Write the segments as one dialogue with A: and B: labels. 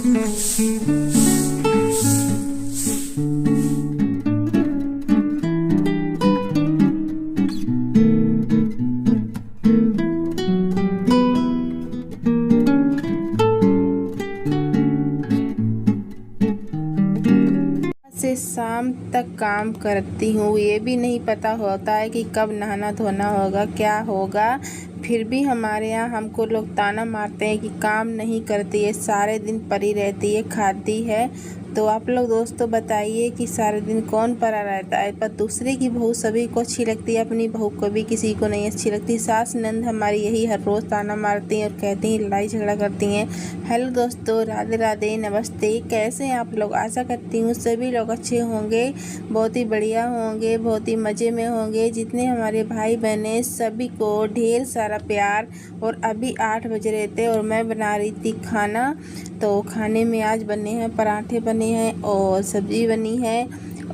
A: से शाम तक काम करती हूँ, ये भी नहीं पता होता है कि कब नहाना धोना होगा, क्या होगा। फिर भी हमारे यहाँ हमको लोग ताना मारते हैं कि काम नहीं करती है, सारे दिन पड़ी रहती है, खाती है। तो आप लोग दोस्तों बताइए कि सारे दिन कौन पड़ा रहता है। पर दूसरे की बहू सभी को अच्छी लगती है, अपनी बहू कभी किसी को नहीं अच्छी लगती। सास नंद हमारी यही हर रोज़ ताना मारती हैं और कहती हैं, लड़ाई झगड़ा करती हैं। हेलो दोस्तों, राधे राधे, नमस्ते। कैसे हैं आप लोग? आशा करती हूँ सभी लोग अच्छे होंगे, बहुत ही बढ़िया होंगे, बहुत ही मज़े में होंगे। जितने हमारे भाई बहने सभी को ढेर सारा प्यार। और अभी 8 बज रहे थे और मैं बना रही थी खाना। तो खाने में आज बने हैं पराठे बने हैं और सब्ज़ी बनी है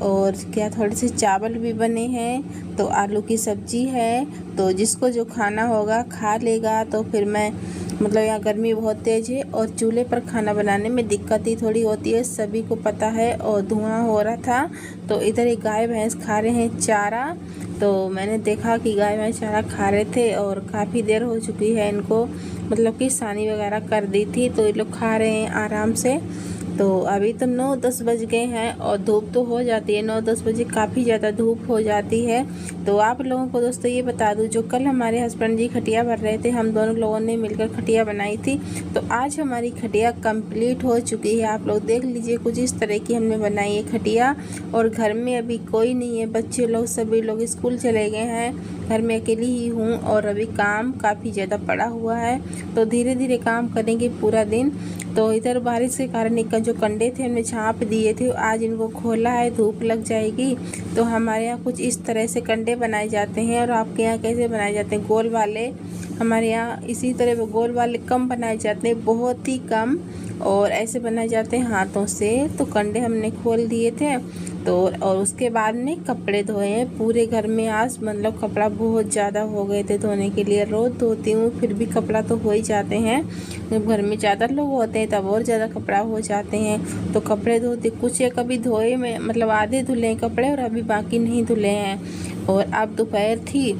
A: और क्या थोड़े से चावल भी बने हैं। तो आलू की सब्ज़ी है, तो जिसको जो खाना होगा खा लेगा। तो फिर मैं मतलब यहाँ गर्मी बहुत तेज़ है और चूल्हे पर खाना बनाने में दिक्कत ही थोड़ी होती है, सभी को पता है। और धुआं हो रहा था तो इधर एक गाय भैंस खा रहे हैं चारा। तो मैंने देखा कि गाय भैंस चारा खा रहे थे और काफ़ी देर हो चुकी है इनको, मतलब कि सानी वगैरह कर दी थी, तो ये लोग खा रहे हैं आराम से। तो अभी तो 9-10 बज गए हैं और धूप तो हो जाती है, 9-10 बजे काफ़ी ज़्यादा धूप हो जाती है। तो आप लोगों को दोस्तों ये बता दूं, जो कल हमारे हस्बैंड जी खटिया भर रहे थे, हम दोनों लोगों ने मिलकर खटिया बनाई थी। तो आज हमारी खटिया कंप्लीट हो चुकी है। आप लोग देख लीजिए, कुछ इस तरह की हमने बनाई है खटिया। और घर में अभी कोई नहीं है, बच्चे लोग सभी लोग स्कूल चले गए हैं, घर में अकेली ही हूँ और अभी काम काफ़ी ज़्यादा पड़ा हुआ है। तो धीरे धीरे काम करेंगे पूरा दिन। तो इधर बारिश के कारण इनका जो कंडे थे हमने झाँप दिए थे, आज इनको खोला है, धूप लग जाएगी। तो हमारे यहाँ कुछ इस तरह से कंडे बनाए जाते हैं। और आपके यहाँ कैसे बनाए जाते हैं? गोल वाले। हमारे यहाँ इसी तरह गोल वाले कम बनाए जाते हैं, बहुत ही कम। और ऐसे बनाए जाते हैं हाथों से। तो कंडे हमने खोल दिए थे। तो और उसके बाद में कपड़े धोए हैं पूरे घर में। आज मतलब कपड़ा बहुत ज़्यादा हो गए थे धोने के लिए। रोज़ धोती हूँ फिर भी कपड़ा तो हो ही जाते हैं। जब घर में ज़्यादा लोग होते हैं तब और ज़्यादा कपड़ा हो जाते हैं। तो कपड़े धोते कुछ या कभी धोए में मतलब आधे धुले हैं कपड़े और अभी बाकी नहीं धुले हैं। और अब दोपहर थी,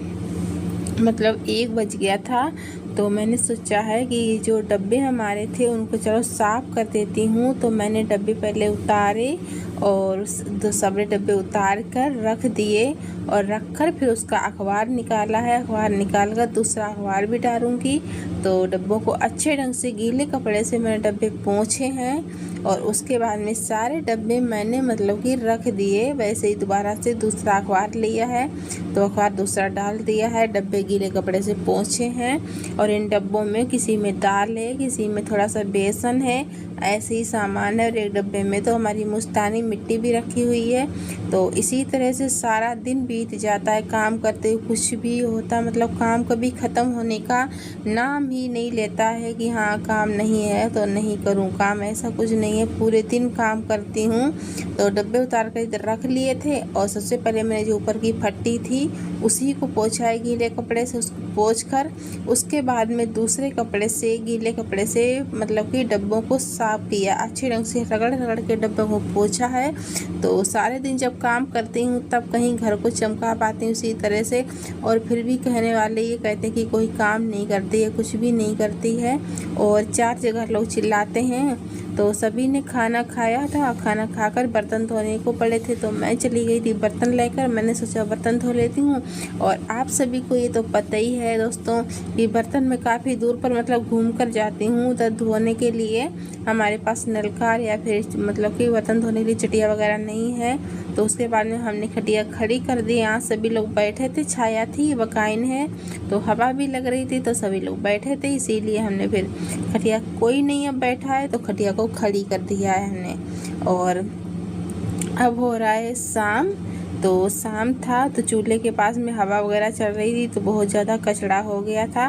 A: मतलब 1 बज गया था। तो मैंने सोचा है कि जो डब्बे हमारे थे उनको चलो साफ़ कर देती हूँ। तो मैंने डब्बे पहले उतारे और सारे डब्बे उतार कर रख दिए और रख कर फिर उसका अखबार निकाला है। अखबार निकाल कर दूसरा अखबार भी डालूँगी। तो डब्बों को अच्छे ढंग से गीले कपड़े से मैंने डब्बे पोंछे हैं। और उसके बाद में सारे डब्बे मैंने मतलब कि रख दिए। वैसे ही दोबारा से दूसरा अखबार लिया है तो अखबार दूसरा डाल दिया है। डब्बे गीले कपड़े से पोंछे हैं। और इन डब्बों में किसी में दाल है, किसी में थोड़ा सा बेसन है, ऐसे ही सामान है। और एक डब्बे में तो हमारी मुल्तानी मिट्टी भी रखी हुई है। तो इसी तरह से सारा दिन बीत जाता है काम करते हुए, कुछ भी होता मतलब काम कभी ख़त्म होने का नाम ही नहीं लेता है कि हाँ काम नहीं है तो नहीं करूँ काम, ऐसा कुछ नहीं है, पूरे दिन काम करती हूँ। तो डब्बे उतार कर इधर रख लिए थे और सबसे पहले मैंने जो ऊपर की फट्टी थी उसी को पोंछा है गीले कपड़े से, उसको पोंछ कर उसके बाद में दूसरे कपड़े से गीले कपड़े से मतलब कि डब्बों को साफ़ किया, अच्छे ढंग से रगड़ रगड़ के डब्बों को पोंछा है। तो सारे दिन जब काम करती हूँ तब कहीं घर को चमका पाती हूँ इसी तरह से। और फिर भी कहने वाले ये कहते हैं कि कोई काम नहीं करती है, कुछ भी नहीं करती है। और 4 जगह लोग चिल्लाते हैं। तो सभी ने खाना खाया था, खाना खाकर बर्तन धोने को पड़े थे तो मैं चली गई थी बर्तन लेकर। मैंने सोचा बर्तन धो लेती हूँ। और आप सभी को ये तो पता ही है दोस्तों कि बर्तन में काफ़ी दूर पर मतलब घूम कर जाती हूँ उधर धोने के लिए। हमारे पास नलका या फिर मतलब कि बर्तन धोने के लिए चटिया वगैरह नहीं है। तो उसके बाद में हमने खटिया खड़ी कर दी। यहाँ सभी लोग बैठे थे, छाया थी, बकाइन है तो हवा भी लग रही थी तो सभी लोग बैठे थे, इसीलिए हमने फिर खटिया, कोई नहीं अब बैठा है तो खटिया को खड़ी कर दिया है हमने। और अब हो रहा है शाम। तो शाम था तो चूल्हे के पास में हवा वगैरह चल रही थी तो बहुत ज़्यादा कचरा हो गया था।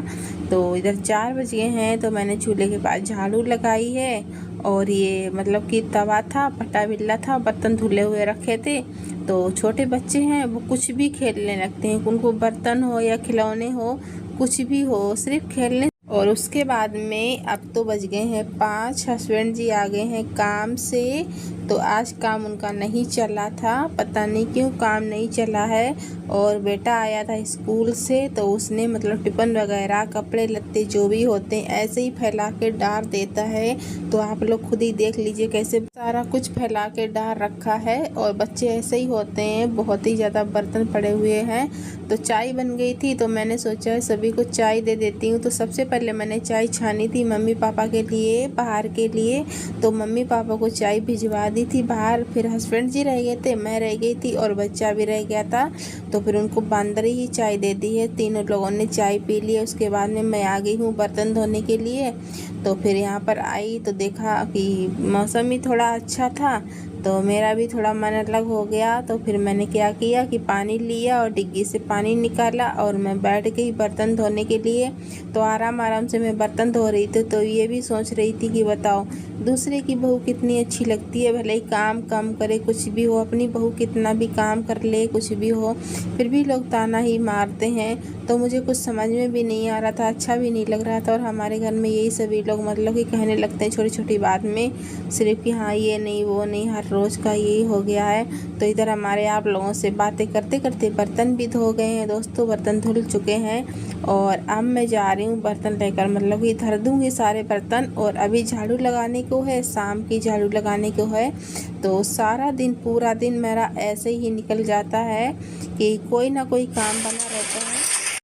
A: तो इधर 4 बज गए हैं तो मैंने चूल्हे के पास झाड़ू लगाई है। और ये मतलब कि तवा था, पट्टा बिल्ला था, बर्तन धुले हुए रखे थे। तो छोटे बच्चे हैं वो कुछ भी खेलने लगते हैं, उनको बर्तन हो या खिलौने हो कुछ भी हो, सिर्फ खेलने और उसके बाद में अब तो बज गए हैं 5। हस्बैंड जी आ गए हैं काम से। तो आज काम उनका नहीं चला था, पता नहीं क्यों काम नहीं चला है। और बेटा आया था स्कूल से, तो उसने मतलब टिफ़िन वगैरह कपड़े लत्ते जो भी होते हैं ऐसे ही फैला के डाल देता है। तो आप लोग खुद ही देख लीजिए कैसे सारा कुछ फैला के डाल रखा है। और बच्चे ऐसे ही होते हैं, बहुत ही ज़्यादा बर्तन पड़े हुए हैं। तो चाय बन गई थी, तो मैंने सोचा सभी को चाय दे देती हूँ। तो सबसे पहले मैंने चाय छानी थी मम्मी पापा के लिए, बाहर के लिए। तो मम्मी पापा को चाय भिजवा दी थी बाहर। फिर हस्बैंड जी रह गए थे, मैं रह गई थी और बच्चा भी रह गया था। तो फिर उनको बांदर ही चाय दे दी है। तीनों लोगों ने चाय पी ली। उसके बाद में मैं आ गई हूँ बर्तन धोने के लिए। तो फिर यहाँ पर आई तो देखा कि मौसम ही थोड़ा अच्छा था, तो मेरा भी थोड़ा मन अलग हो गया। तो फिर मैंने क्या किया कि पानी लिया और डिग्गी से पानी निकाला और मैं बैठ गई बर्तन धोने के लिए। तो आराम आराम से मैं बर्तन धो रही थी। तो ये भी सोच रही थी कि बताओ दूसरे की बहू कितनी अच्छी लगती है, भले ही काम कम करे कुछ भी हो, अपनी बहू कितना भी काम कर ले कुछ भी हो, फिर भी लोग ताना ही मारते हैं। तो मुझे कुछ समझ में भी नहीं आ रहा था, अच्छा भी नहीं लग रहा था। और हमारे घर में यही सभी लोग मतलब कि कहने लगते हैं छोटी छोटी बात में, सिर्फ कि हाँ ये नहीं वो नहीं, हर रोज़ का यही हो गया है। तो इधर हमारे आप लोगों से बातें करते करते बर्तन भी धो गए हैं दोस्तों, बर्तन धुल चुके हैं। और अब मैं जा रही हूँ बर्तन लेकर, मतलब कि धर दूँगी सारे बर्तन। और अभी झाड़ू लगाने को है, शाम की झाड़ू लगाने को है। तो सारा दिन पूरा दिन मेरा ऐसे ही निकल जाता है कि कोई ना कोई काम बना रहता है।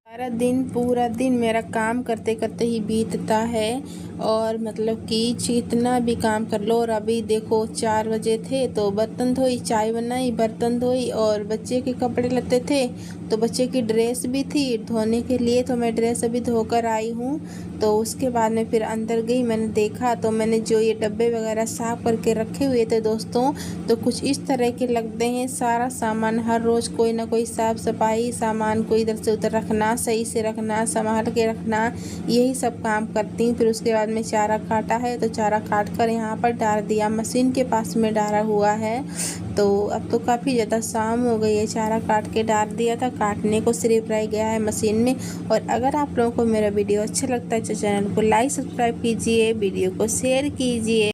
A: सारा दिन पूरा दिन मेरा काम करते करते ही बीतता है। और मतलब कि जितना भी काम कर लो। और अभी देखो 4 बजे थे तो बर्तन धोई, चाय बनाई, बर्तन धोई। और बच्चे के कपड़े लत्ते थे तो बच्चे की ड्रेस भी थी धोने के लिए, तो मैं ड्रेस अभी धोकर आई हूँ। तो उसके बाद में फिर अंदर गई, मैंने देखा तो मैंने जो ये डब्बे वगैरह साफ़ करके रखे हुए थे दोस्तों, तो कुछ इस तरह के लगते हैं। सारा सामान हर रोज़ कोई ना कोई साफ़ सफाई, सामान को इधर से उधर रखना, सही से रखना, संभाल के रखना, यही सब काम करती हूँ। फिर उसके बाद में चारा काटा है तो चारा काट कर यहाँ पर डाल दिया, मशीन के पास में डाला हुआ है। तो अब तो काफ़ी ज़्यादा शाम हो गई है, चारा काट के डाल दिया था, काटने को सिर्फ रह गया है मशीन में। और अगर आप लोगों को मेरा वीडियो अच्छा लगता है तो चैनल को लाइक सब्सक्राइब कीजिए, वीडियो को शेयर कीजिए।